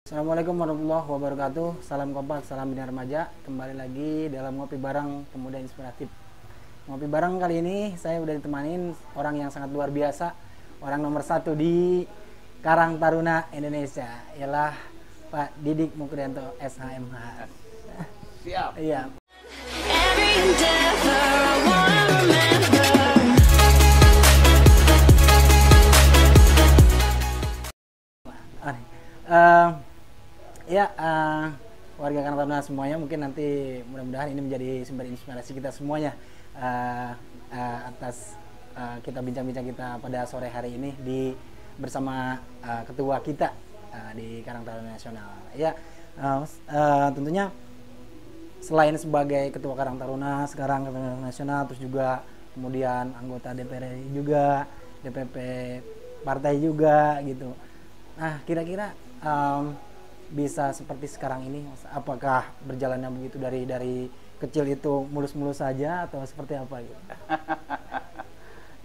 Assalamualaikum warahmatullahi wabarakatuh. Salam kompak, salam bina remaja. Kembali lagi dalam ngopi bareng pemuda inspiratif. Ngopi bareng kali ini saya udah ditemanin orang yang sangat luar biasa, orang nomor satu di Karang Taruna Indonesia, ialah Pak Didik Mukrianto SHMH. Siap. Iya. Every endeavor I wanna remember. Warga Karang Taruna semuanya, mungkin nanti mudah-mudahan ini menjadi sumber inspirasi kita semuanya atas kita bincang-bincang kita pada sore hari ini bersama ketua kita di Karang Taruna Nasional. Ya, tentunya selain sebagai ketua Karang Taruna sekarang Karang Taruna Nasional, terus juga kemudian anggota DPR juga, DPP partai juga gitu. Nah, kira-kira bisa seperti sekarang ini, apakah berjalannya begitu dari kecil itu mulus-mulus saja atau seperti apa gitu?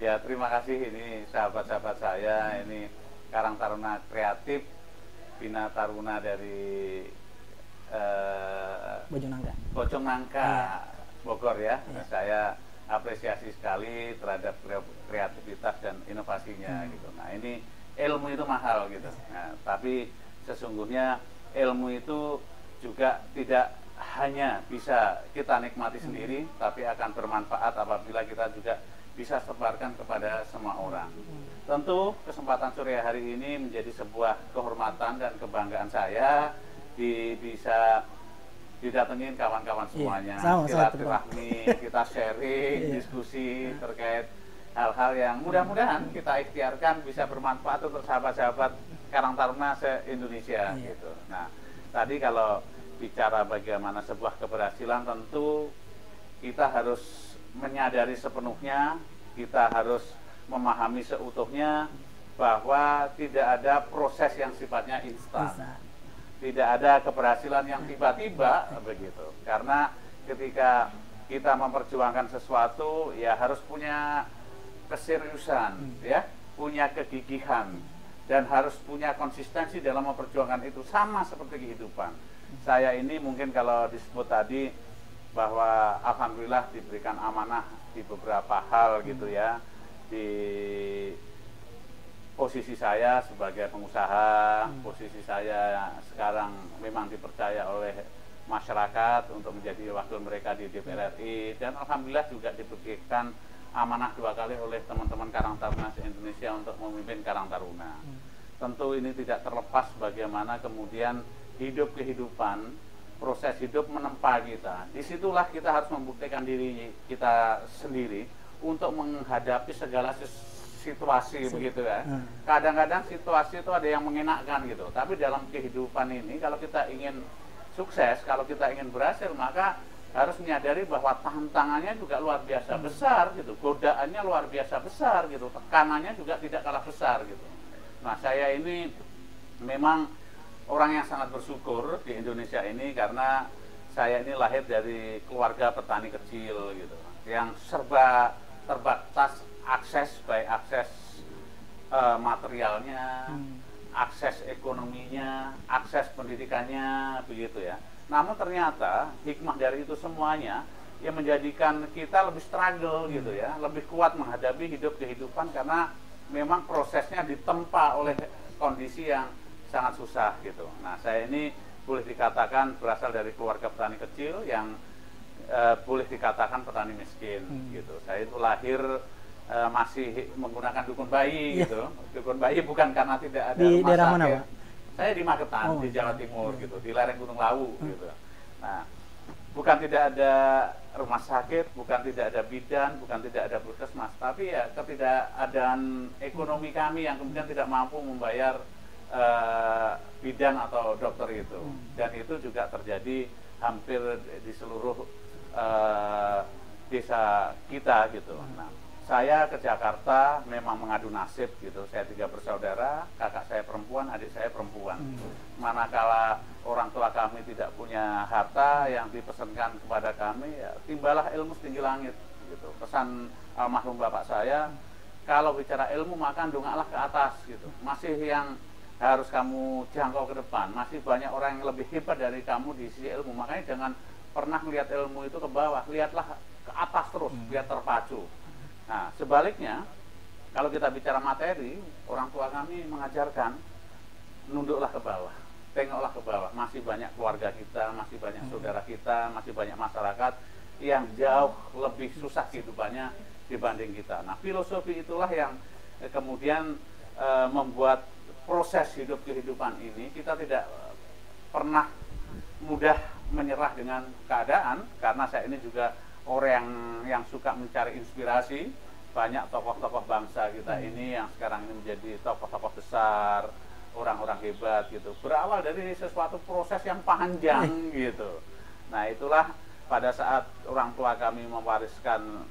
Ya, terima kasih ini sahabat-sahabat saya, ini Karang Taruna Kreatif Bina Taruna dari Bojongnangka, Bogor ya. Saya apresiasi sekali terhadap kreativitas dan inovasinya gitu. Nah, ini ilmu itu mahal gitu. Nah, tapi sesungguhnya ilmu itu juga tidak hanya bisa kita nikmati sendiri, tapi akan bermanfaat apabila kita juga bisa sebarkan kepada semua orang. Tentu kesempatan sore hari ini menjadi sebuah kehormatan dan kebanggaan saya bisa didatengin kawan-kawan semuanya, silaturahmi, kita sharing, diskusi terkait hal-hal yang mudah-mudahan kita ikhtiarkan bisa bermanfaat untuk sahabat-sahabat Karang Taruna se-Indonesia gitu. Nah, tadi kalau bicara bagaimana sebuah keberhasilan, tentu kita harus menyadari sepenuhnya, kita harus memahami seutuhnya bahwa tidak ada proses yang sifatnya instan. Tidak ada keberhasilan yang tiba-tiba begitu. Karena ketika kita memperjuangkan sesuatu, ya harus punya keseriusan, ya, punya kegigihan, dan harus punya konsistensi dalam memperjuangkan itu, sama seperti kehidupan. Saya ini mungkin kalau disebut tadi bahwa alhamdulillah diberikan amanah di beberapa hal gitu ya, di posisi saya sebagai pengusaha, posisi saya sekarang memang dipercaya oleh masyarakat untuk menjadi wakil mereka di DPR RI, dan alhamdulillah juga diberikan amanah 2 kali oleh teman-teman Karang Taruna se-Indonesia untuk memimpin Karang Taruna. Tentu ini tidak terlepas bagaimana kemudian kehidupan, proses hidup menempa kita. Disitulah kita harus membuktikan diri kita sendiri untuk menghadapi segala situasi begitu ya. Kadang-kadang situasi itu ada yang mengenakkan gitu, tapi dalam kehidupan ini kalau kita ingin sukses, kalau kita ingin berhasil, maka harus menyadari bahwa tantangannya juga luar biasa besar gitu, godaannya luar biasa besar gitu, tekanannya juga tidak kalah besar gitu. Nah, saya ini memang orang yang sangat bersyukur di Indonesia ini, karena saya ini lahir dari keluarga petani kecil gitu, yang serba terbatas akses, baik akses materialnya, akses ekonominya, akses pendidikannya begitu ya. Namun ternyata hikmah dari itu semuanya yang menjadikan kita lebih struggle gitu ya, lebih kuat menghadapi kehidupan, karena memang prosesnya ditempa oleh kondisi yang sangat susah gitu. Nah, saya ini boleh dikatakan berasal dari keluarga petani kecil yang boleh dikatakan petani miskin gitu. Saya itu lahir masih menggunakan dukun bayi gitu. Dukun bayi bukan karena tidak ada di rumah daerah sakit. mana, Pak? Saya di Magetan, di Jawa Timur gitu, di lereng Gunung Lawu gitu. Nah, bukan tidak ada rumah sakit, bukan tidak ada bidan, bukan tidak ada puskesmas, tapi ya ketidakadaan ekonomi kami yang kemudian tidak mampu membayar bidan atau dokter itu. Dan itu juga terjadi hampir di seluruh desa kita gitu. Nah, saya ke Jakarta memang mengadu nasib gitu. Saya 3 bersaudara, kakak saya perempuan, adik saya perempuan. Manakala orang tua kami tidak punya harta yang dipesankan kepada kami, ya timbalah ilmu setinggi langit gitu. Pesan almarhum bapak saya, kalau bicara ilmu maka dongaklah ke atas gitu. Masih yang harus kamu jangkau ke depan. Masih banyak orang yang lebih hebat dari kamu di sisi ilmu. Makanya jangan pernah melihat ilmu itu ke bawah, lihatlah ke atas terus, biar terpacu. Nah, sebaliknya, kalau kita bicara materi, orang tua kami mengajarkan nunduklah ke bawah, tengoklah ke bawah. Masih banyak keluarga kita, masih banyak saudara kita, masih banyak masyarakat yang jauh lebih susah kehidupannya dibanding kita. Nah, filosofi itulah yang kemudian membuat proses hidup kehidupan ini kita tidak pernah mudah menyerah dengan keadaan, karena saya ini juga orang yang suka mencari inspirasi. Banyak tokoh-tokoh bangsa kita ini yang sekarang ini menjadi tokoh-tokoh besar, orang-orang hebat gitu, berawal dari sesuatu proses yang panjang gitu. Nah, itulah pada saat orang tua kami mewariskan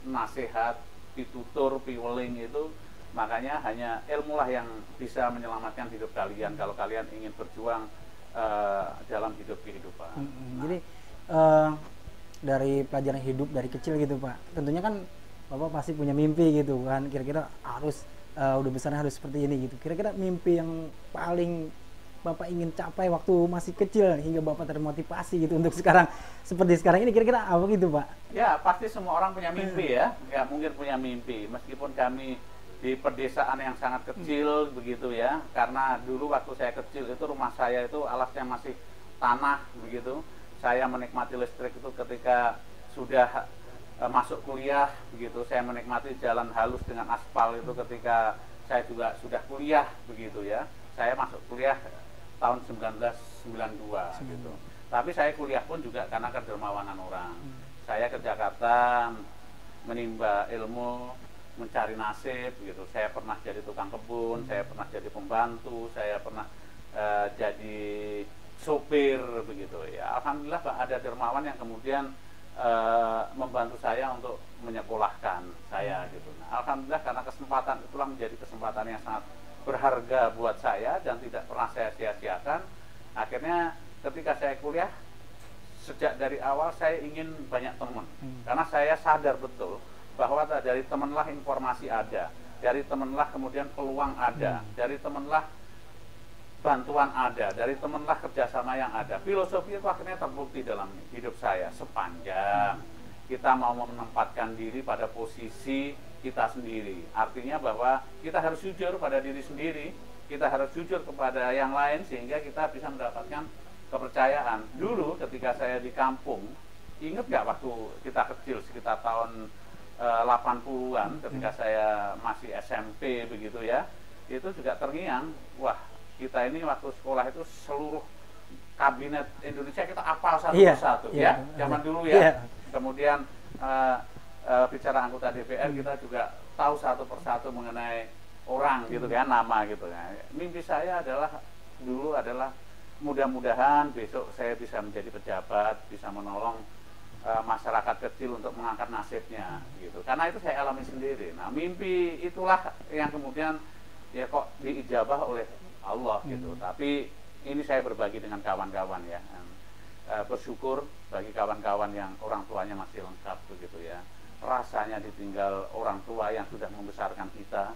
nasihat, pitutur, piweling itu, makanya hanya ilmulah yang bisa menyelamatkan hidup kalian kalau kalian ingin berjuang dalam hidup kehidupan. Jadi dari pelajaran hidup dari kecil gitu Pak, tentunya kan Bapak pasti punya mimpi gitu kan, kira-kira harus udah besarnya harus seperti ini gitu. Kira-kira mimpi yang paling Bapak ingin capai waktu masih kecil hingga Bapak termotivasi gitu untuk sekarang seperti sekarang ini, kira-kira apa gitu Pak? Ya, pasti semua orang punya mimpi ya, nggak mungkin punya mimpi. Meskipun kami di pedesaan yang sangat kecil begitu ya, karena dulu waktu saya kecil itu rumah saya itu alasnya masih tanah begitu. Saya menikmati listrik itu ketika sudah masuk kuliah begitu. Saya menikmati jalan halus dengan aspal itu ketika saya juga sudah kuliah begitu ya. Saya masuk kuliah tahun 1992 gitu. Tapi saya kuliah pun juga karena kedermawanan orang. Saya ke Jakarta menimba ilmu, mencari nasib gitu. Saya pernah jadi tukang kebun, saya pernah jadi pembantu, saya pernah jadi sopir begitu ya. Alhamdulillah Pak, ada dermawan yang kemudian membantu saya untuk menyekolahkan saya gitu. Nah, alhamdulillah karena kesempatan itulah menjadi kesempatan yang sangat berharga buat saya dan tidak pernah saya sia-siakan. Akhirnya ketika saya kuliah, sejak dari awal saya ingin banyak teman, karena saya sadar betul bahwa dari temanlah informasi ada, dari temanlah kemudian peluang ada, dari temanlah bantuan ada, dari temanlah kerjasama yang ada. Filosofi itu akhirnya terbukti dalam hidup saya sepanjang kita mau menempatkan diri pada posisi kita sendiri. Artinya bahwa kita harus jujur pada diri sendiri, kita harus jujur kepada yang lain sehingga kita bisa mendapatkan kepercayaan. Dulu ketika saya di kampung, ingat gak waktu kita kecil sekitar tahun 80-an ketika saya masih SMP begitu ya, itu juga terngiang, wah kita ini waktu sekolah itu seluruh kabinet Indonesia kita hafal satu persatu ya, zaman dulu ya. Kemudian bicara anggota DPR kita juga tahu satu persatu mengenai orang gitu kan, nama gitu kan. Mimpi saya adalah dulu adalah mudah-mudahan besok saya bisa menjadi pejabat, bisa menolong masyarakat kecil untuk mengangkat nasibnya gitu. Karena itu saya alami sendiri. Nah, mimpi itulah yang kemudian ya kok diijabah oleh Allah gitu. Tapi ini saya berbagi dengan kawan-kawan ya. Bersyukur bagi kawan-kawan yang orang tuanya masih lengkap begitu ya. Rasanya ditinggal orang tua yang sudah membesarkan kita,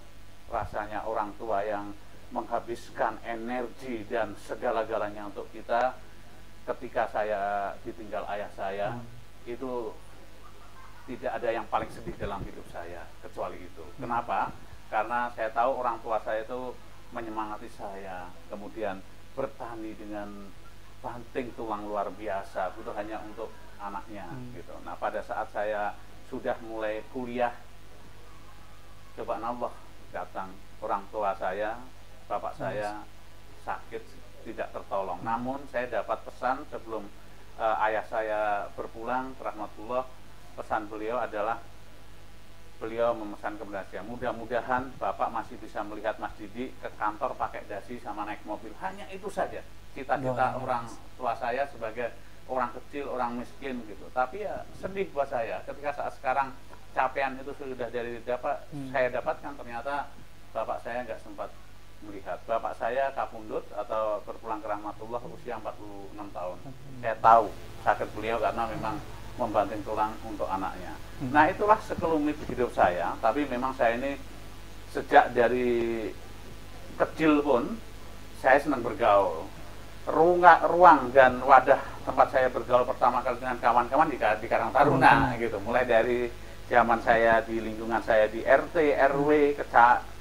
rasanya orang tua yang menghabiskan energi dan segala-galanya untuk kita. Ketika saya ditinggal ayah saya, itu tidak ada yang paling sedih dalam hidup saya kecuali itu. Kenapa? Karena saya tahu orang tua saya itu menyemangati saya, kemudian bertani dengan banting tulang luar biasa, butuh hanya untuk anaknya gitu. Nah, pada saat saya sudah mulai kuliah, cobaan Allah datang. Orang tua saya, bapak saya sakit tidak tertolong. Namun saya dapat pesan sebelum ayah saya berpulang, rahmatullah, pesan beliau adalah beliau memesan kepada saya, mudah-mudahan bapak masih bisa melihat Mas Didi ke kantor pakai dasi sama naik mobil. Hanya itu saja cita-cita orang tua saya sebagai orang kecil, orang miskin gitu. Tapi ya sedih buat saya ketika saat sekarang capaian itu sudah saya dapatkan, ternyata bapak saya nggak sempat melihat. Bapak saya kapundut atau berpulang ke rahmatullah usia 46 tahun. Saya tahu sakit beliau karena memang membanting tulang untuk anaknya. Nah, itulah sekelumit hidup saya. Tapi memang saya ini sejak dari kecil pun saya senang bergaul. Ruang dan wadah tempat saya bergaul pertama kali dengan kawan-kawan di Karang Taruna gitu. Mulai dari zaman saya di lingkungan saya di RT, RW,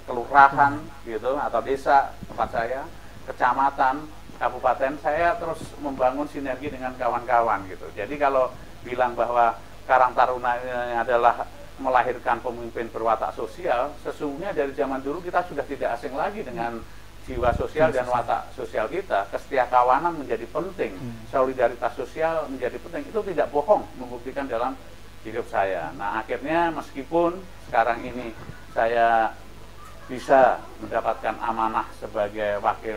kelurahan gitu atau desa tempat saya, kecamatan, kabupaten, saya terus membangun sinergi dengan kawan-kawan gitu. Jadi kalau bilang bahwa Karang Taruna ini adalah melahirkan pemimpin berwatak sosial, sesungguhnya dari zaman dulu kita sudah tidak asing lagi dengan jiwa sosial dan watak sosial kita. Kesetiakawanan menjadi penting, solidaritas sosial menjadi penting. Itu tidak bohong, membuktikan dalam hidup saya. Nah, akhirnya meskipun sekarang ini saya bisa mendapatkan amanah sebagai wakil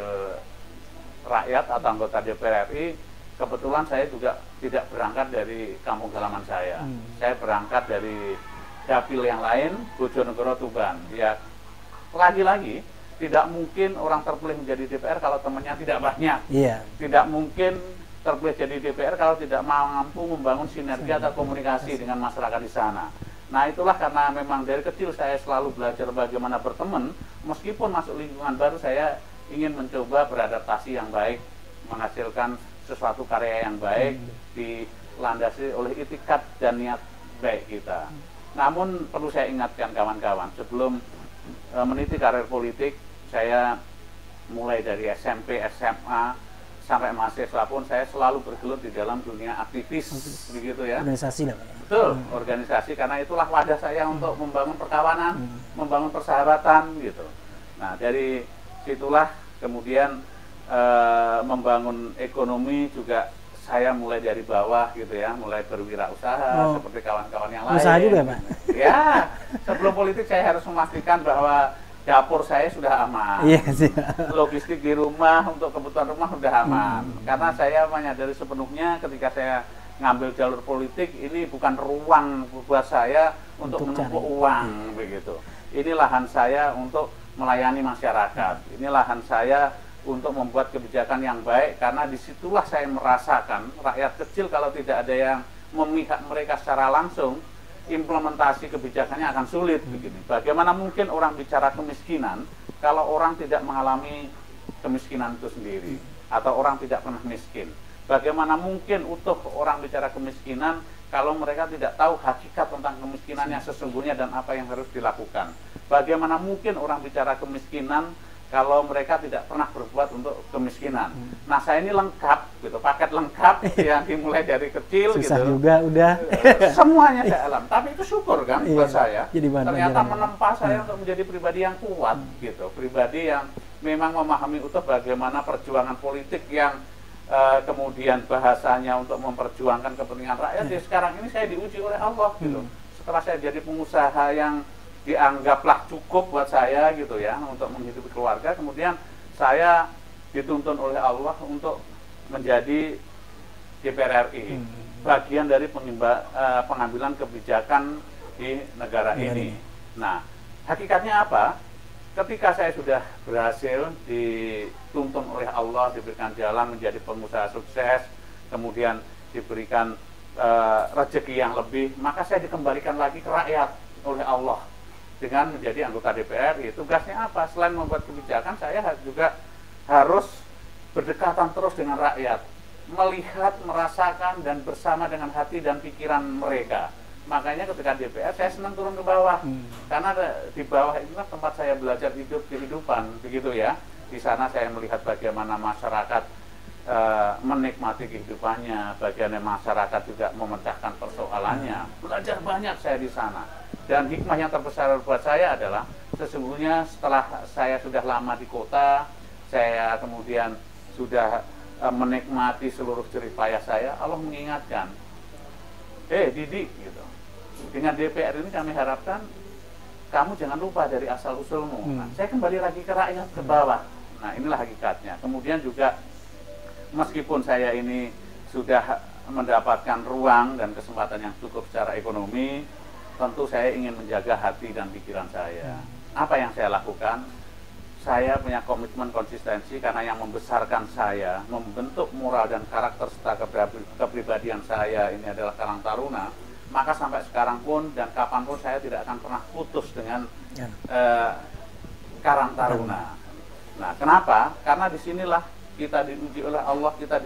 rakyat atau anggota DPR RI, kebetulan saya juga tidak berangkat dari kampung halaman saya. Saya berangkat dari dapil yang lain, Bojonegoro, Tuban. Ya, lagi-lagi tidak mungkin orang terpilih menjadi DPR kalau temannya tidak banyak. Iya. Tidak mungkin terpilih jadi DPR kalau tidak mampu membangun sinergi atau komunikasi dengan masyarakat di sana. Nah, itulah karena memang dari kecil saya selalu belajar bagaimana berteman. Meskipun masuk lingkungan baru, saya ingin mencoba beradaptasi yang baik, menghasilkan sesuatu karya yang baik, dilandasi oleh itikat dan niat baik kita. Namun perlu saya ingatkan kawan-kawan, sebelum meniti karir politik, saya mulai dari SMP, SMA, sampai mahasiswa pun saya selalu bergelut di dalam dunia aktivis, begitu ya. Organisasi lah. Betul, organisasi, karena itulah wadah saya untuk membangun perkawanan, membangun persahabatan, gitu. Nah, dari situlah kemudian membangun ekonomi juga saya mulai dari bawah, gitu ya, mulai berwirausaha seperti kawan-kawan yang lain. Usaha juga, Pak? Ya, sebelum politik saya harus memastikan bahwa dapur saya sudah aman. Iya sih. Logistik di rumah untuk kebutuhan rumah sudah aman. Karena saya menyadari sepenuhnya ketika saya ngambil jalur politik, ini bukan ruang buat saya untuk menumpuk uang, begitu. Ini lahan saya untuk melayani masyarakat. Ini lahan saya untuk membuat kebijakan yang baik, karena disitulah saya merasakan rakyat kecil kalau tidak ada yang memihak mereka secara langsung, implementasi kebijakannya akan sulit begini. Bagaimana mungkin orang bicara kemiskinan kalau orang tidak mengalami kemiskinan itu sendiri atau orang tidak pernah miskin? Bagaimana mungkin utuh orang bicara kemiskinan kalau mereka tidak tahu hakikat tentang kemiskinannya sesungguhnya dan apa yang harus dilakukan? Bagaimana mungkin orang bicara kemiskinan kalau mereka tidak pernah berbuat untuk kemiskinan? Nah, saya ini lengkap, gitu, paket lengkap yang dimulai dari kecil. Susah gitu. juga, udah. Semuanya saya alami. Tapi itu syukur kan buat saya. Jadi Ternyata menempa saya untuk menjadi pribadi yang kuat, gitu, pribadi yang memang memahami utuh bagaimana perjuangan politik yang kemudian bahasanya untuk memperjuangkan kepentingan rakyat. Ya, sekarang ini saya diuji oleh Allah, gitu. Setelah saya jadi pengusaha yang dianggaplah cukup buat saya, gitu ya, untuk menghidupi keluarga, kemudian saya dituntun oleh Allah untuk menjadi DPR RI, bagian dari pengambilan kebijakan di negara ini. Nah, hakikatnya apa? Ketika saya sudah berhasil dituntun oleh Allah, diberikan jalan menjadi pengusaha sukses, kemudian diberikan rezeki yang lebih, maka saya dikembalikan lagi ke rakyat oleh Allah dengan menjadi anggota DPR. Tugasnya apa? Selain membuat kebijakan, saya juga harus berdekatan terus dengan rakyat, melihat, merasakan, dan bersama dengan hati dan pikiran mereka. Makanya ketika DPR saya senang turun ke bawah, karena di bawah itulah tempat saya belajar hidup kehidupan, begitu ya. Di sana saya melihat bagaimana masyarakat menikmati kehidupannya, bagaimana masyarakat juga memecahkan persoalannya. Belajar banyak saya di sana. Dan hikmah yang terbesar buat saya adalah sesungguhnya setelah saya sudah lama di kota, saya kemudian sudah menikmati seluruh jerih payah saya, Allah mengingatkan, Didik, gitu, dengan DPR ini kami harapkan kamu jangan lupa dari asal usulmu. Nah, saya kembali lagi ke rakyat, ke bawah. Nah, inilah hakikatnya. Kemudian juga meskipun saya ini sudah mendapatkan ruang dan kesempatan yang cukup secara ekonomi, tentu saya ingin menjaga hati dan pikiran saya. Apa yang saya lakukan? Saya punya komitmen konsistensi, karena yang membesarkan saya, membentuk moral dan karakter serta kepribadian saya ini adalah Karang Taruna. Maka sampai sekarang pun dan kapanpun saya tidak akan pernah putus dengan Karang Taruna. Nah, kenapa? Karena disinilah kita diuji oleh Allah, kita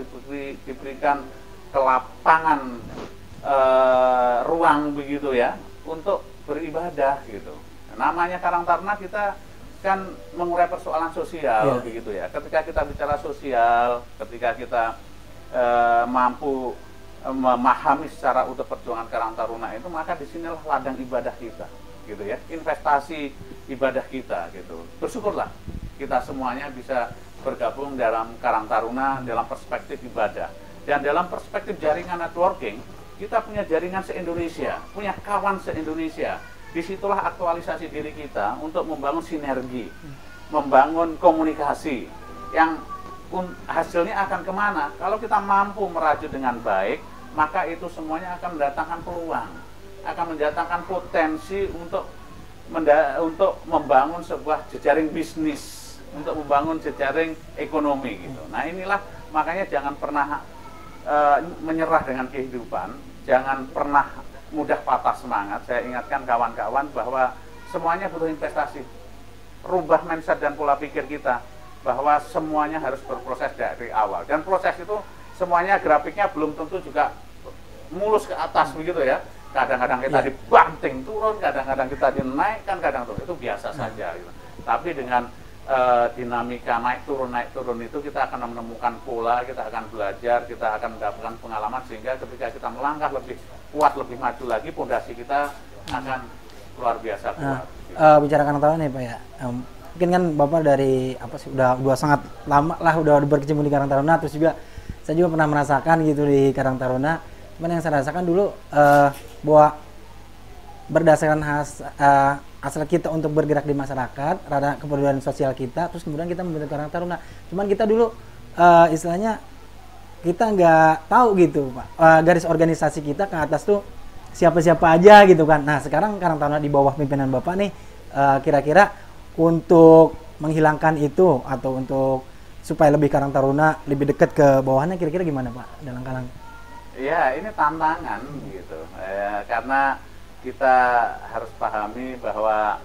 diberikan kelapangan ruang begitu ya untuk beribadah gitu. Namanya Karang Taruna kita kan mengurai persoalan sosial begitu ya. Ketika kita bicara sosial, ketika kita mampu memahami secara utuh perjuangan Karang Taruna itu, maka disinilah ladang ibadah kita gitu ya, investasi ibadah kita gitu. Bersyukurlah kita semuanya bisa bergabung dalam Karang Taruna dalam perspektif ibadah dan dalam perspektif jaringan networking. Kita punya jaringan se-Indonesia, punya kawan se-Indonesia. Disitulah aktualisasi diri kita untuk membangun sinergi, membangun komunikasi yang hasilnya akan kemana? Kalau kita mampu merajut dengan baik, maka itu semuanya akan mendatangkan peluang, akan mendatangkan potensi untuk membangun sebuah jejaring bisnis, untuk membangun jejaring ekonomi gitu. Nah inilah makanya jangan pernah menyerah dengan kehidupan, jangan pernah mudah patah semangat. Saya ingatkan kawan-kawan bahwa semuanya butuh investasi. Rubah mindset dan pola pikir kita bahwa semuanya harus berproses dari awal, dan proses itu semuanya grafiknya belum tentu juga mulus ke atas begitu ya. Kadang-kadang kita dibanting turun, kadang-kadang kita dinaikkan, kadang turun, itu biasa saja gitu. Tapi dengan dinamika naik turun itu kita akan menemukan pola, kita akan belajar, kita akan mendapatkan pengalaman, sehingga ketika kita melangkah lebih kuat, lebih maju lagi, pondasi kita akan luar biasa kuat. Bicara Karang Taruna nih Pak ya, mungkin kan Bapak dari udah sangat lama lah udah berkecimpung di Karang Taruna, terus juga saya juga pernah merasakan gitu di Karang Taruna. Cuman yang saya rasakan dulu bahwa berdasarkan asal kita untuk bergerak di masyarakat, rada kepedulian sosial kita, terus kemudian kita membentuk Karang Taruna. Cuman kita dulu istilahnya kita nggak tahu gitu Pak, garis organisasi kita ke atas tuh siapa-siapa aja gitu kan. Nah sekarang Karang Taruna di bawah pimpinan Bapak nih, kira-kira untuk menghilangkan itu atau untuk supaya lebih Karang Taruna lebih dekat ke bawahnya, kira-kira gimana Pak dalam Karang? Ya ini tantangan gitu, karena kita harus pahami bahwa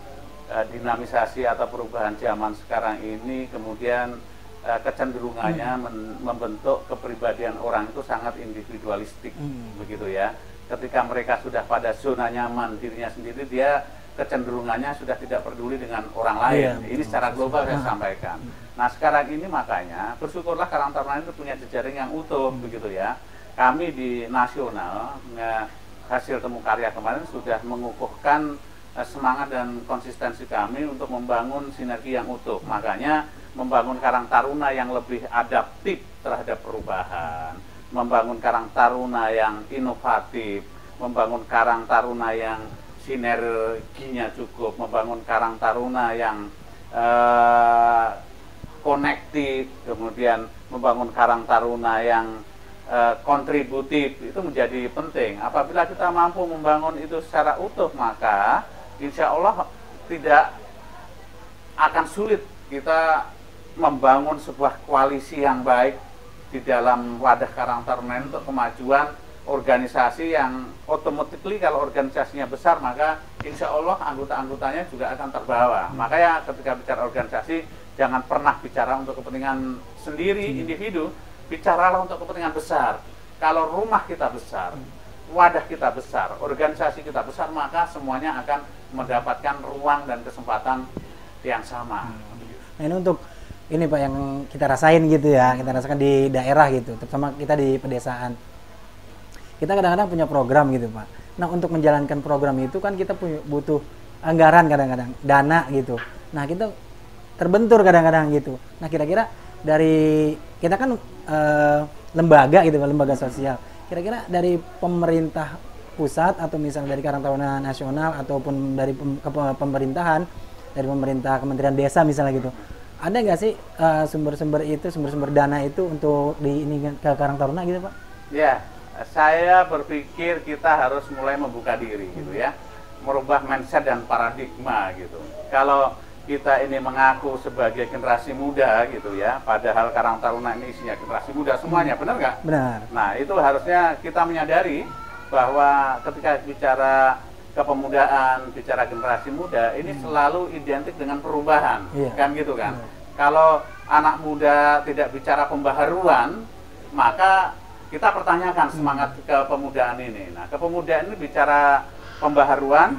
dinamisasi atau perubahan zaman sekarang ini kemudian kecenderungannya membentuk kepribadian orang itu sangat individualistik begitu ya. Ketika mereka sudah pada zona nyaman dirinya sendiri, dia kecenderungannya sudah tidak peduli dengan orang lain. Ini secara global saya sampaikan. Nah sekarang ini makanya bersyukurlah Karang Taruna itu punya jejaring yang utuh begitu ya. Kami di nasional hasil temu karya kemarin sudah mengukuhkan semangat dan konsistensi kami untuk membangun sinergi yang utuh. Makanya membangun Karang Taruna yang lebih adaptif terhadap perubahan, membangun Karang Taruna yang inovatif, membangun Karang Taruna yang sinerginya cukup, membangun Karang Taruna yang konektif, kemudian membangun Karang Taruna yang kontributif, itu menjadi penting. Apabila kita mampu membangun itu secara utuh, maka insya Allah tidak akan sulit kita membangun sebuah koalisi yang baik di dalam wadah Karang Taruna untuk kemajuan organisasi yang automatically kalau organisasinya besar, maka insya Allah anggota-anggotanya juga akan terbawa. Makanya ketika bicara organisasi, jangan pernah bicara untuk kepentingan sendiri, individu, bicaralah untuk kepentingan besar. Kalau rumah kita besar, wadah kita besar, organisasi kita besar, maka semuanya akan mendapatkan ruang dan kesempatan yang sama. Nah ini untuk ini Pak yang kita rasain gitu ya, kita rasakan di daerah gitu, terutama kita di pedesaan. Kita kadang-kadang punya program gitu Pak. Nah untuk menjalankan program itu kan kita butuh anggaran kadang-kadang, dana gitu. Nah kita terbentur kadang-kadang gitu. Nah kira-kira dari kita kan lembaga gitu, lembaga sosial. Kira-kira dari pemerintah pusat atau misalnya dari Karang Taruna nasional ataupun dari pemerintahan, dari pemerintah Kementerian Desa misalnya gitu, ada nggak sih sumber-sumber dana itu untuk ini ke Karang Taruna gitu Pak? Ya, saya berpikir kita harus mulai membuka diri gitu ya, merubah mindset dan paradigma gitu. Kalau kita ini mengaku sebagai generasi muda gitu ya, padahal Karang Taruna ini isinya generasi muda semuanya, benar nggak? Benar. Nah itu harusnya kita menyadari bahwa ketika bicara kepemudaan, bicara generasi muda, ini selalu identik dengan perubahan, kan gitu kan? Kalau anak muda tidak bicara pembaharuan, maka kita pertanyakan semangat kepemudaan ini. Nah, kepemudaan ini bicara pembaharuan,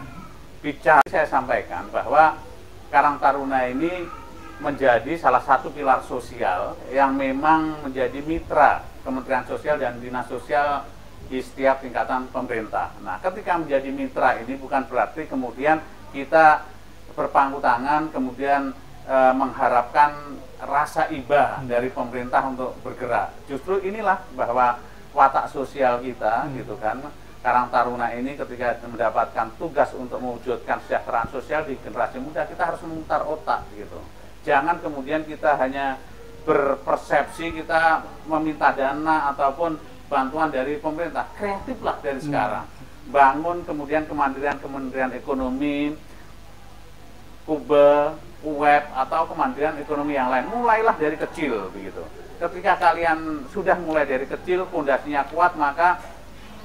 bicara, saya sampaikan bahwa Karang Taruna ini menjadi salah satu pilar sosial yang memang menjadi mitra Kementerian Sosial dan Dinas Sosial di setiap tingkatan pemerintah. Nah, ketika menjadi mitra ini bukan berarti kemudian kita berpangku tangan, kemudian mengharapkan rasa iba dari pemerintah untuk bergerak. Justru inilah bahwa watak sosial kita, gitu kan, Karang Taruna ini ketika mendapatkan tugas untuk mewujudkan kesejahteraan sosial di generasi muda, kita harus memutar otak, gitu. Jangan kemudian kita hanya berpersepsi kita meminta dana ataupun bantuan dari pemerintah. Kreatiflah dari sekarang. Bangun kemudian Kementerian Ekonomi, Kube, web atau Kementerian Ekonomi yang lain. Mulailah dari kecil begitu. Ketika kalian sudah mulai dari kecil, fondasinya kuat, maka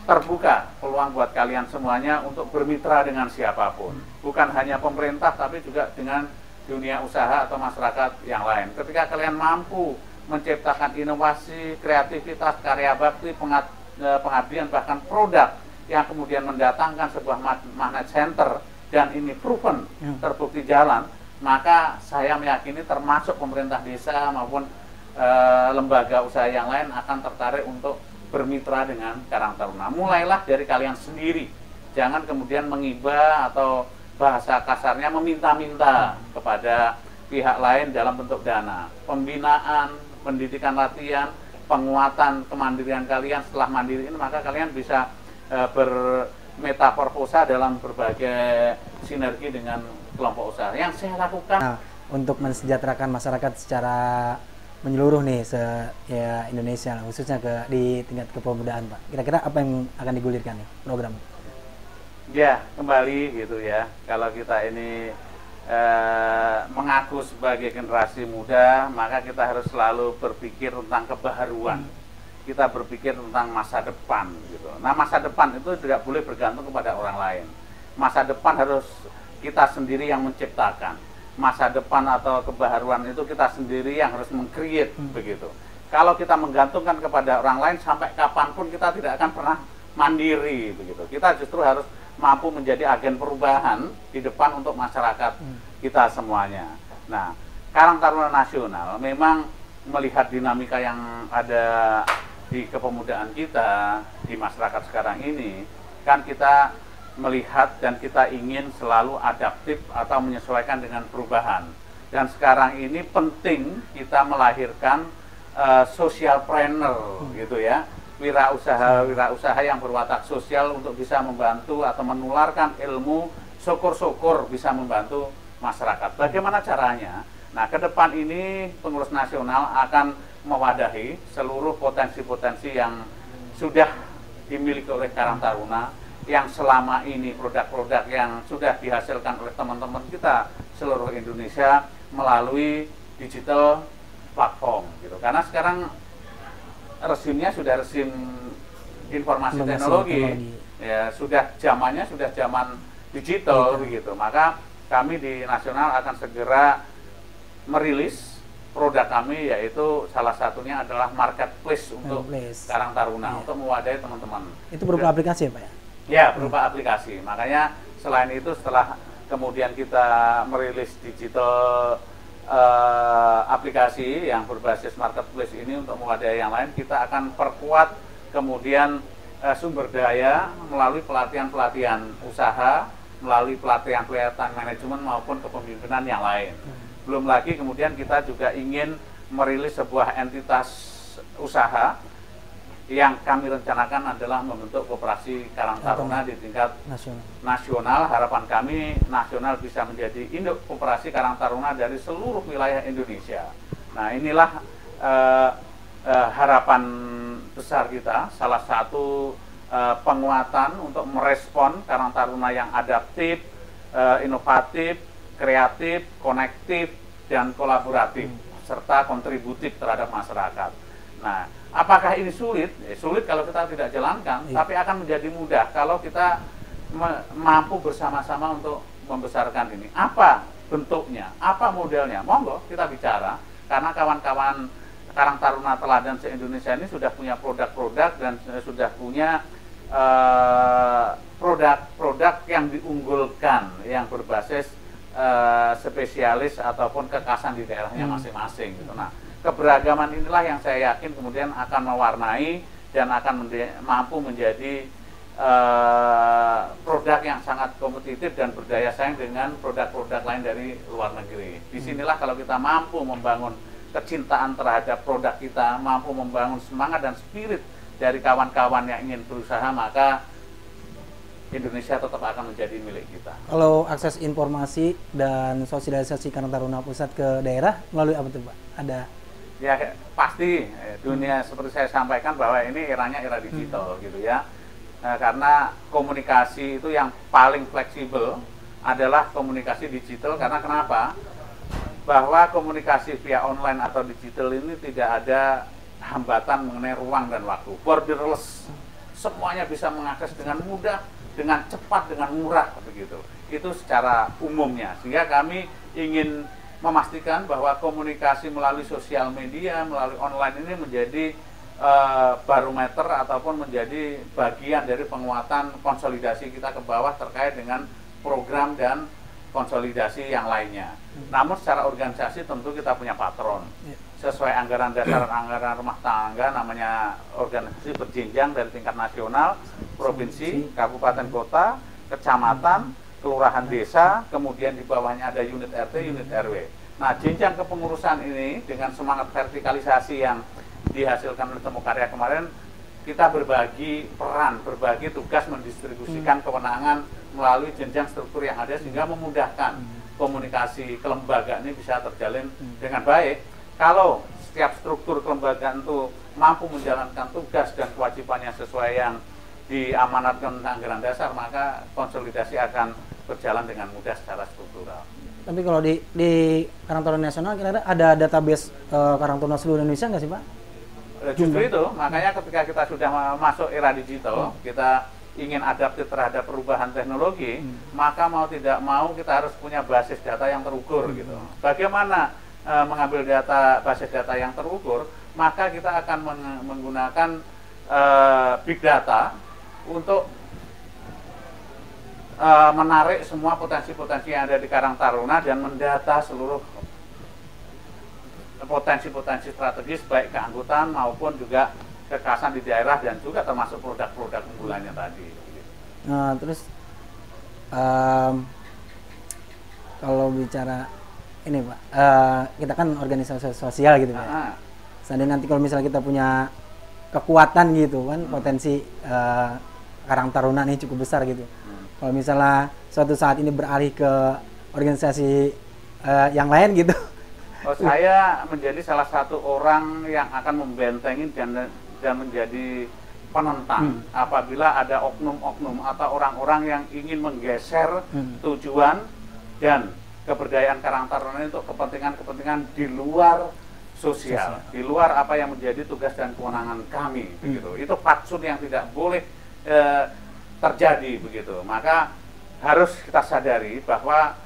terbuka peluang buat kalian semuanya untuk bermitra dengan siapapun. Bukan hanya pemerintah tapi juga dengan dunia usaha atau masyarakat yang lain. Ketika kalian mampu menciptakan inovasi, kreativitas, karya bakti, pengabdian, bahkan produk yang kemudian mendatangkan sebuah magnet center dan ini proven, terbukti jalan, maka saya meyakini termasuk pemerintah desa maupun lembaga usaha yang lain akan tertarik untuk bermitra dengan Karang Taruna. Mulailah dari kalian sendiri, jangan kemudian mengiba atau bahasa kasarnya meminta-minta kepada pihak lain dalam bentuk dana. Pembinaan, pendidikan latihan, penguatan kemandirian kalian setelah mandiri ini, maka kalian bisa bermetaforfosa dalam berbagai sinergi dengan kelompok usaha. Yang saya lakukan untuk mensejahterakan masyarakat secara menyeluruh nih ya Indonesia, khususnya di tingkat kepemudaan, Pak. Kira-kira apa yang akan digulirkan nih program? Ya, kembali gitu ya. Kalau kita ini mengaku sebagai generasi muda, maka kita harus selalu berpikir tentang kebaharuan. Kita berpikir tentang masa depan gitu. Nah, masa depan itu tidak boleh bergantung kepada orang lain. Masa depan harus kita sendiri yang menciptakan. Masa depan atau kebaharuan itu kita sendiri yang harus meng-create begitu. Kalau kita menggantungkan kepada orang lain, sampai kapanpun kita tidak akan pernah mandiri begitu. Kita justru harus mampu menjadi agen perubahan di depan untuk masyarakat kita semuanya. Nah, Karang Taruna Nasional memang melihat dinamika yang ada di kepemudaan kita, di masyarakat sekarang ini, kan kita melihat dan kita ingin selalu adaptif atau menyesuaikan dengan perubahan. Dan sekarang ini penting kita melahirkan socialpreneur gitu ya, wirausaha yang berwatak sosial untuk bisa membantu atau menularkan ilmu, syukur-syukur bisa membantu masyarakat. Bagaimana caranya? Nah, ke depan ini pengurus nasional akan mewadahi seluruh potensi-potensi yang sudah dimiliki oleh Karang Taruna, yang selama ini produk-produk yang sudah dihasilkan oleh teman-teman kita seluruh Indonesia melalui digital platform gitu. Karena sekarang rezimnya sudah rezim informasi teknologi. Ya, sudah zamannya sudah zaman digital begitu. Maka kami di nasional akan segera merilis produk kami, yaitu salah satunya adalah marketplace untuk Karang Taruna, untuk mewadahi teman-teman. Itu berupa aplikasi ya, Pak ya? Ya, berupa aplikasi. Makanya selain itu setelah kemudian kita merilis digital aplikasi yang berbasis marketplace ini untuk mewadahi yang lain, kita akan perkuat kemudian sumber daya melalui pelatihan-pelatihan usaha, melalui pelatihan-pelatihan manajemen maupun kepemimpinan yang lain. Belum lagi kemudian kita juga ingin merilis sebuah entitas usaha yang kami rencanakan adalah membentuk koperasi Karang Taruna di tingkat nasional. Harapan kami nasional bisa menjadi induk koperasi Karang Taruna dari seluruh wilayah Indonesia. Nah, inilah harapan besar kita, salah satu penguatan untuk merespon Karang Taruna yang adaptif, inovatif, kreatif, konektif, dan kolaboratif, serta kontributif terhadap masyarakat. Nah, apakah ini sulit? Sulit kalau kita tidak jalankan, tapi akan menjadi mudah kalau kita mampu bersama-sama untuk membesarkan ini. Apa bentuknya, apa modelnya, monggo kita bicara, karena kawan-kawan Karang Taruna Teladan se-Indonesia ini sudah punya produk-produk dan sudah punya produk-produk yang diunggulkan, yang berbasis spesialis ataupun kekhasan di daerahnya masing-masing gitu. Nah, keberagaman inilah yang saya yakin kemudian akan mewarnai dan akan mampu menjadi produk yang sangat kompetitif dan berdaya saing dengan produk-produk lain dari luar negeri. Disinilah kalau kita mampu membangun kecintaan terhadap produk kita, mampu membangun semangat dan spirit dari kawan-kawan yang ingin berusaha, maka Indonesia tetap akan menjadi milik kita. Kalau akses informasi dan sosialisasi Karang Taruna Pusat ke daerah melalui apa tuh Pak? Ada? Ya pasti dunia seperti saya sampaikan bahwa ini eranya era digital gitu ya. Karena komunikasi itu yang paling fleksibel adalah komunikasi digital. Karena kenapa? Bahwa komunikasi via online atau digital ini tidak ada hambatan mengenai ruang dan waktu, borderless, semuanya bisa mengakses dengan mudah, dengan cepat, dengan murah begitu. Itu secara umumnya, sehingga kami ingin memastikan bahwa komunikasi melalui sosial media, melalui online ini menjadi barometer ataupun menjadi bagian dari penguatan konsolidasi kita ke bawah terkait dengan program dan konsolidasi yang lainnya. Namun secara organisasi tentu kita punya patron. Sesuai anggaran dasar anggaran rumah tangga, namanya organisasi berjenjang dari tingkat nasional, provinsi, kabupaten kota, kecamatan, kelurahan desa, kemudian di bawahnya ada unit RT, unit RW. Nah, jenjang kepengurusan ini dengan semangat vertikalisasi yang dihasilkan oleh Temu Karya kemarin, kita berbagi peran, berbagi tugas mendistribusikan kewenangan melalui jenjang struktur yang ada sehingga memudahkan komunikasi kelembagaan ini bisa terjalin dengan baik. Kalau setiap struktur kelembagaan itu mampu menjalankan tugas dan kewajibannya sesuai yang diamanatkan anggaran dasar, maka konsolidasi akan berjalan dengan mudah secara struktural. Tapi kalau di Karang Taruna Nasional kira-kira ada database Karang Taruna seluruh Indonesia nggak sih Pak? Justru itu, makanya ketika kita sudah masuk era digital, kita ingin adaptif terhadap perubahan teknologi, maka mau tidak mau kita harus punya basis data yang terukur gitu. Bagaimana mengambil basis data yang terukur, maka kita akan menggunakan big data untuk menarik semua potensi-potensi yang ada di Karang Taruna dan mendata seluruh potensi-potensi strategis baik keanggotaan maupun juga kekhasan di daerah dan juga termasuk produk-produk unggulannya tadi. Nah, terus kalau bicara ini Pak, kita kan organisasi sosial gitu Pak. Seandainya nanti kalau misalnya kita punya kekuatan gitu kan, potensi Karang Taruna ini cukup besar gitu. Kalau misalnya suatu saat ini beralih ke organisasi yang lain gitu. Saya menjadi salah satu orang yang akan membentengi dan menjadi penentang apabila ada oknum-oknum atau orang-orang yang ingin menggeser tujuan dan keberdayaan Karang Taruna untuk kepentingan-kepentingan di luar sosial, di luar apa yang menjadi tugas dan kewenangan kami begitu. Itu fatsun yang tidak boleh terjadi begitu. Maka harus kita sadari bahwa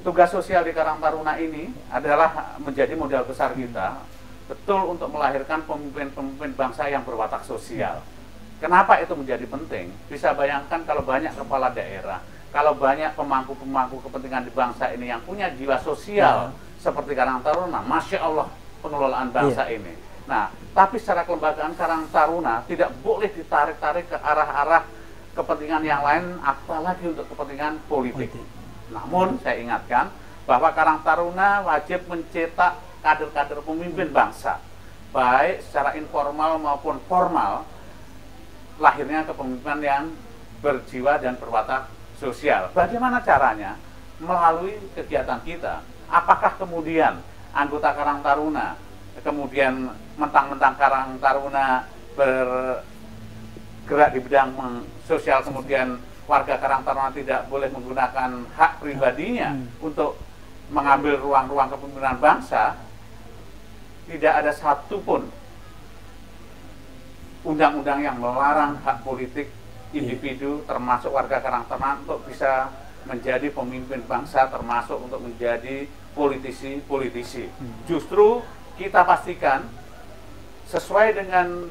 tugas sosial di Karang Taruna ini adalah menjadi modal besar kita betul untuk melahirkan pemimpin-pemimpin bangsa yang berwatak sosial. Kenapa itu menjadi penting? Bisa bayangkan kalau banyak kepala daerah, kalau banyak pemangku-pemangku kepentingan di bangsa ini yang punya jiwa sosial seperti Karang Taruna, Masya Allah pengelolaan bangsa ini. Nah, tapi secara kelembagaan Karang Taruna tidak boleh ditarik-tarik ke arah-arah kepentingan yang lain, apalagi untuk kepentingan politik. Namun saya ingatkan bahwa Karang Taruna wajib mencetak kader-kader pemimpin bangsa, baik secara informal maupun formal, lahirnya kepemimpinan yang berjiwa dan berwatak sosial. Bagaimana caranya? Melalui kegiatan kita. Apakah kemudian anggota Karang Taruna, kemudian mentang-mentang Karang Taruna bergerak di bidang sosial, kemudian warga Karang Taruna tidak boleh menggunakan hak pribadinya untuk mengambil ruang-ruang kepemimpinan bangsa. Tidak ada satupun undang-undang yang melarang hak politik individu termasuk warga Karang Taruna untuk bisa menjadi pemimpin bangsa, termasuk untuk menjadi politisi-politisi. Justru kita pastikan sesuai dengan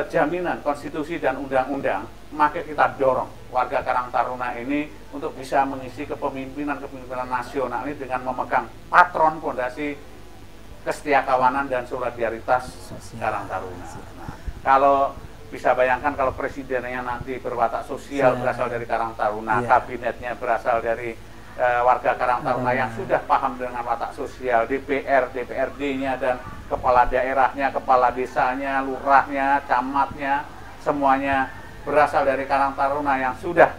jaminan konstitusi dan undang-undang, maka kita dorong warga Karang Taruna ini untuk bisa mengisi kepemimpinan nasional ini dengan memegang patron fondasi kesetiakawanan dan solidaritas Karang Taruna. Nah, kalau bisa bayangkan kalau presidennya nanti berwatak sosial berasal dari Karang Taruna, kabinetnya berasal dari warga Karang Taruna yang sudah paham dengan watak sosial, DPR, DPRD-nya dan kepala daerahnya, kepala desanya, lurahnya, camatnya, semuanya berasal dari Karang Taruna yang sudah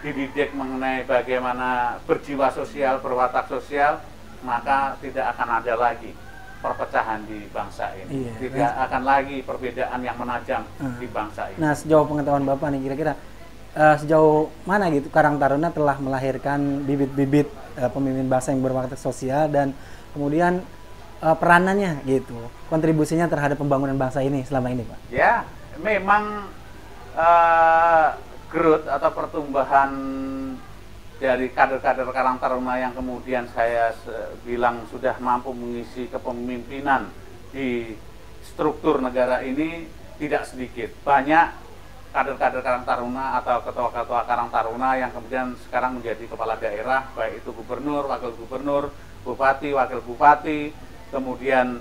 dididik mengenai bagaimana berjiwa sosial, berwatak sosial, maka tidak akan ada lagi perpecahan di bangsa ini. Tidak akan lagi perbedaan yang menajam di bangsa ini. Nah, sejauh pengetahuan Bapak nih, kira-kira sejauh mana gitu Karang Taruna telah melahirkan bibit-bibit pemimpin bangsa yang berwatak sosial dan kemudian peranannya gitu, kontribusinya terhadap pembangunan bangsa ini selama ini, Pak? Ya, memang growth atau pertumbuhan dari kader-kader Karang Taruna yang kemudian saya bilang sudah mampu mengisi kepemimpinan di struktur negara ini tidak sedikit. Banyak kader-kader Karang Taruna atau ketua-ketua Karang Taruna yang kemudian sekarang menjadi kepala daerah, baik itu gubernur, wakil gubernur, bupati, wakil bupati, kemudian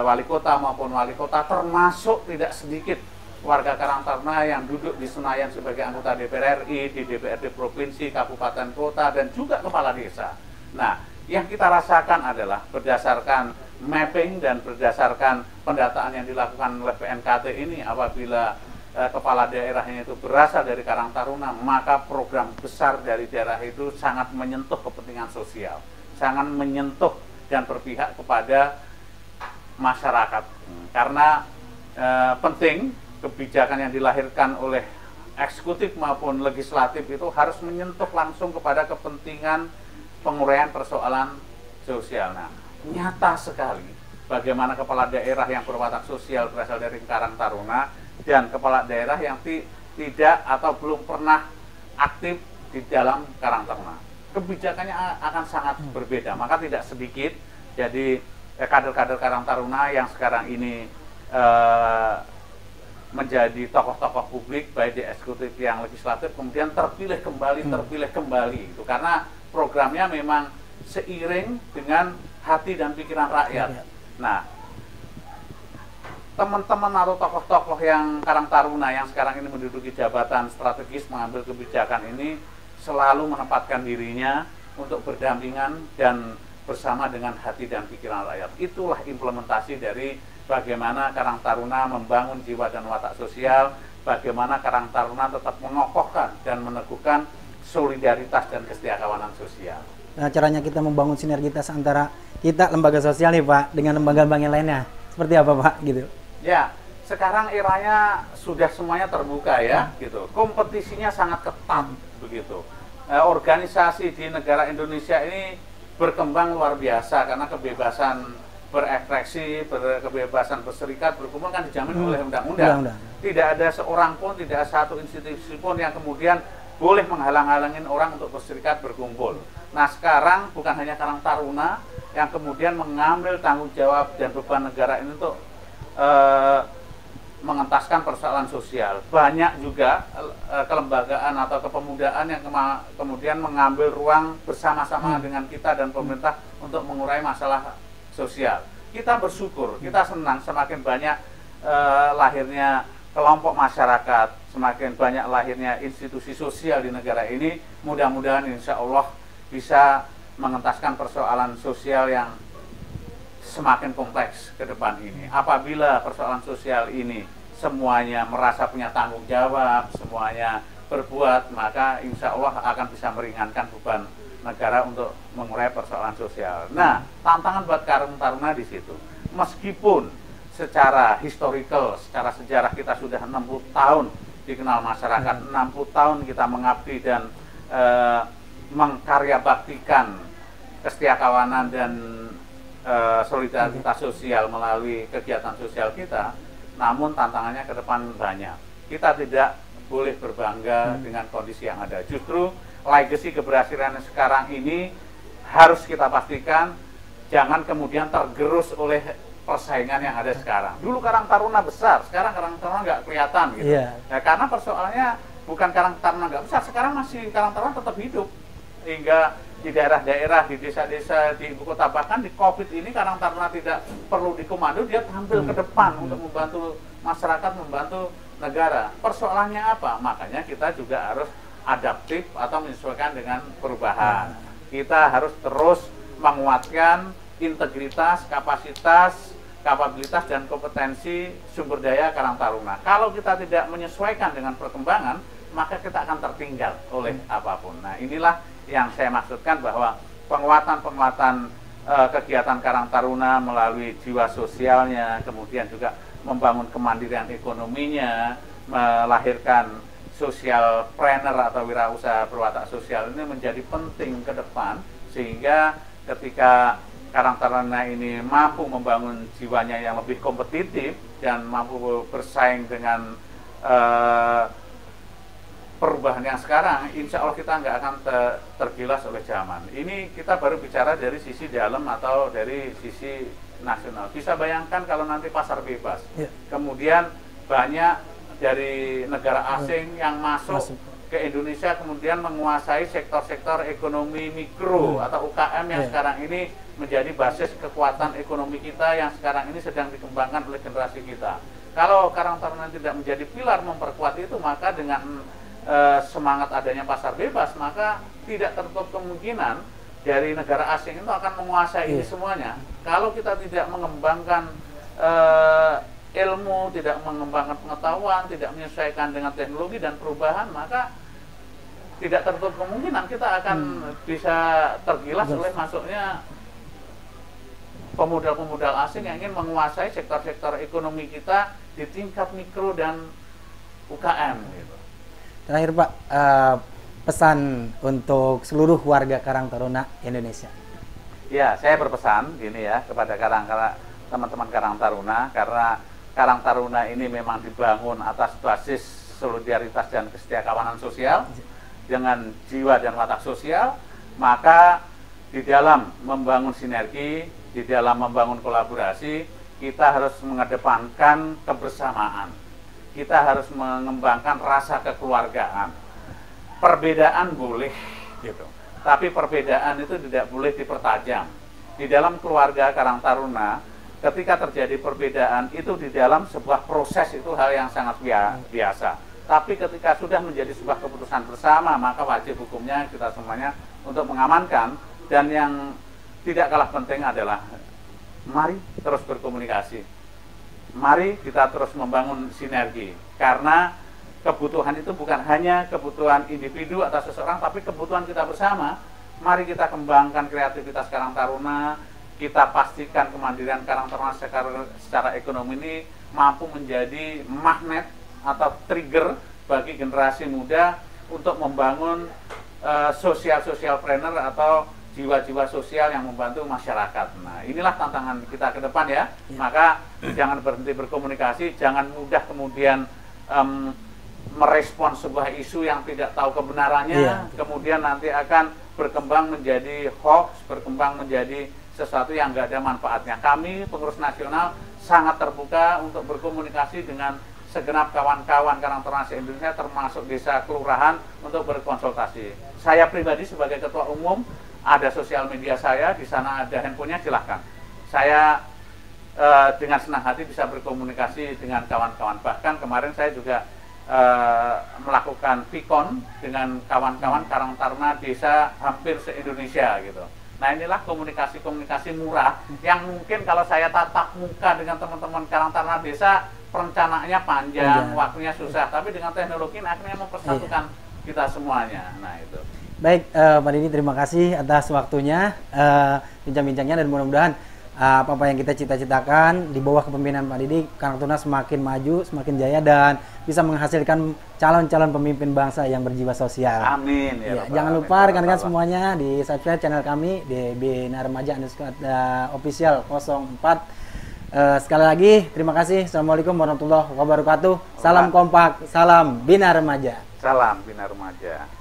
wali kota maupun wali kota, termasuk tidak sedikit warga Karang Taruna yang duduk di Senayan sebagai anggota DPR RI, di DPRD provinsi, kabupaten, kota, dan juga kepala desa. Nah, yang kita rasakan adalah berdasarkan mapping dan berdasarkan pendataan yang dilakukan oleh PNKT ini, apabila kepala daerahnya itu berasal dari Karang Taruna, maka program besar dari daerah itu sangat menyentuh kepentingan sosial, sangat menyentuh dan berpihak kepada masyarakat. Karena penting kebijakan yang dilahirkan oleh eksekutif maupun legislatif itu harus menyentuh langsung kepada kepentingan penguraian persoalan sosial. Nah, nyata sekali bagaimana kepala daerah yang berwatak sosial berasal dari Karang Taruna dan kepala daerah yang tidak atau belum pernah aktif di dalam Karang Taruna. Kebijakannya akan sangat berbeda, maka tidak sedikit jadi kader-kader Karang Taruna yang sekarang ini menjadi tokoh-tokoh publik baik di eksekutif yang legislatif, kemudian terpilih kembali itu karena programnya memang seiring dengan hati dan pikiran rakyat. Nah, teman-teman atau tokoh-tokoh yang Karang Taruna yang sekarang ini menduduki jabatan strategis mengambil kebijakan ini selalu menempatkan dirinya untuk berdampingan dan bersama dengan hati dan pikiran rakyat. Itulah implementasi dari bagaimana Karang Taruna membangun jiwa dan watak sosial, bagaimana Karang Taruna tetap mengokohkan dan meneguhkan solidaritas dan kesetiakawanan sosial. Nah, caranya kita membangun sinergitas antara kita lembaga sosial nih, Pak, dengan lembaga bank yang lainnya. Seperti apa, Pak, gitu? Ya, sekarang eranya sudah semuanya terbuka ya, gitu. Kompetisinya sangat ketat begitu. Organisasi di negara Indonesia ini berkembang luar biasa karena kebebasan berekspresi, kebebasan berserikat, berkumpul kan dijamin oleh undang-undang. Tidak ada seorang pun, tidak satu institusi pun yang kemudian boleh menghalang-halangin orang untuk berserikat, berkumpul. Nah, sekarang bukan hanya Karang Taruna yang kemudian mengambil tanggung jawab dan beban negara ini untuk mengentaskan persoalan sosial. Banyak juga kelembagaan atau kepemudaan yang kemudian mengambil ruang bersama-sama dengan kita dan pemerintah untuk mengurai masalah sosial. Kita bersyukur, kita senang semakin banyak lahirnya kelompok masyarakat, semakin banyak lahirnya institusi sosial di negara ini. Mudah-mudahan insya Allah bisa mengentaskan persoalan sosial yang semakin kompleks ke depan ini. Apabila persoalan sosial ini semuanya merasa punya tanggung jawab, semuanya berbuat, maka insya Allah akan bisa meringankan beban negara untuk mengurai persoalan sosial. Nah, tantangan buat Karang Taruna di situ. Meskipun secara historical, secara sejarah kita sudah 60 tahun dikenal masyarakat, 60 tahun kita mengabdi dan mengkarya baktikan kesetiakawanan dan solidaritas sosial melalui kegiatan sosial kita, namun tantangannya ke depan banyak. Kita tidak boleh berbangga dengan kondisi yang ada. Justru legacy keberhasilan sekarang ini harus kita pastikan jangan kemudian tergerus oleh persaingan yang ada sekarang. Dulu Karang Taruna besar, sekarang Karang Taruna nggak kelihatan gitu. Nah, karena persoalannya bukan Karang Taruna nggak besar, sekarang masih Karang Taruna tetap hidup. Hingga di daerah-daerah, di desa-desa, di ibu kota, bahkan di COVID ini Karang Taruna tidak perlu dikomando, dia tampil ke depan untuk membantu masyarakat, membantu negara. Persoalannya apa? Makanya kita juga harus adaptif atau menyesuaikan dengan perubahan. Kita harus terus menguatkan integritas, kapabilitas dan kompetensi sumber daya Karang Taruna. Kalau kita tidak menyesuaikan dengan perkembangan, maka kita akan tertinggal oleh apapun. Nah, inilah yang saya maksudkan bahwa penguatan kegiatan Karang Taruna melalui jiwa sosialnya, kemudian juga membangun kemandirian ekonominya, melahirkan social planner atau wirausaha berwatak sosial ini menjadi penting ke depan, sehingga ketika Karang Taruna ini mampu membangun jiwanya yang lebih kompetitif dan mampu bersaing dengan perubahan yang sekarang, insya Allah kita nggak akan tergilas oleh zaman. Ini kita baru bicara dari sisi dalam atau dari sisi nasional. Bisa bayangkan kalau nanti pasar bebas, kemudian banyak dari negara asing yang masuk ke Indonesia, kemudian menguasai sektor-sektor ekonomi mikro atau UKM yang sekarang ini menjadi basis kekuatan ekonomi kita yang sekarang ini sedang dikembangkan oleh generasi kita. Kalau Karang Taruna tidak menjadi pilar memperkuat itu, maka dengan semangat adanya pasar bebas, maka tidak tertutup kemungkinan dari negara asing itu akan menguasai ini semuanya. Kalau kita tidak mengembangkan ilmu, tidak mengembangkan pengetahuan, tidak menyesuaikan dengan teknologi dan perubahan, maka tidak tertutup kemungkinan kita akan bisa tergilas oleh masuknya pemodal-pemodal asing yang ingin menguasai sektor-sektor ekonomi kita di tingkat mikro dan UKM gitu. Terakhir Pak, pesan untuk seluruh warga Karang Taruna Indonesia. Ya, saya berpesan gini ya kepada teman-teman Karang Taruna, karena Karang Taruna ini memang dibangun atas basis solidaritas dan kesetiakawanan sosial dengan jiwa dan watak sosial, maka di dalam membangun sinergi, di dalam membangun kolaborasi, kita harus mengedepankan kebersamaan. Kita harus mengembangkan rasa kekeluargaan. Perbedaan boleh, gitu. Tapi perbedaan itu tidak boleh dipertajam. Di dalam keluarga Karang Taruna, ketika terjadi perbedaan itu di dalam sebuah proses itu hal yang sangat biasa. Tapi ketika sudah menjadi sebuah keputusan bersama, maka wajib hukumnya kita semuanya untuk mengamankan. Dan yang tidak kalah penting adalah mari terus berkomunikasi. Mari kita terus membangun sinergi. Karena kebutuhan itu bukan hanya kebutuhan individu atau seseorang, tapi kebutuhan kita bersama. Mari kita kembangkan kreativitas Karang Taruna, kita pastikan kemandirian Karang Taruna secara ekonomi ini mampu menjadi magnet atau trigger bagi generasi muda untuk membangun social planner atau jiwa-jiwa sosial yang membantu masyarakat. Nah, inilah tantangan kita ke depan ya. Maka jangan berhenti berkomunikasi, jangan mudah kemudian merespon sebuah isu yang tidak tahu kebenarannya, kemudian nanti akan berkembang menjadi hoax, berkembang menjadi sesuatu yang nggak ada manfaatnya. Kami pengurus nasional sangat terbuka untuk berkomunikasi dengan segenap kawan-kawan Karang Taruna Indonesia, termasuk desa kelurahan, untuk berkonsultasi. Saya pribadi sebagai ketua umum, ada sosial media saya, di sana ada handphonenya, silahkan. Saya dengan senang hati bisa berkomunikasi dengan kawan-kawan. Bahkan kemarin saya juga melakukan pikon dengan kawan-kawan Karang Taruna desa hampir se-Indonesia gitu. Nah, inilah komunikasi-komunikasi murah yang mungkin kalau saya tatap muka dengan teman-teman Karang Taruna desa, perencanaannya panjang, waktunya susah, tapi dengan teknologi akhirnya mempersatukan kita semuanya. Nah, itu. Baik, Pak Didi, terima kasih atas waktunya, bincang-bincangnya, dan mudah-mudahan apa yang kita cita-citakan di bawah kepemimpinan Pak Didi, Karang Taruna semakin maju, semakin jaya, dan bisa menghasilkan calon-calon pemimpin bangsa yang berjiwa sosial. Amin. Ya, jangan lupa rekan-rekan semuanya di subscribe channel kami di Bina Remaja Official 04. Sekali lagi terima kasih. Assalamualaikum warahmatullahi wabarakatuh. Salam kompak, salam Bina Remaja. Salam Bina Remaja.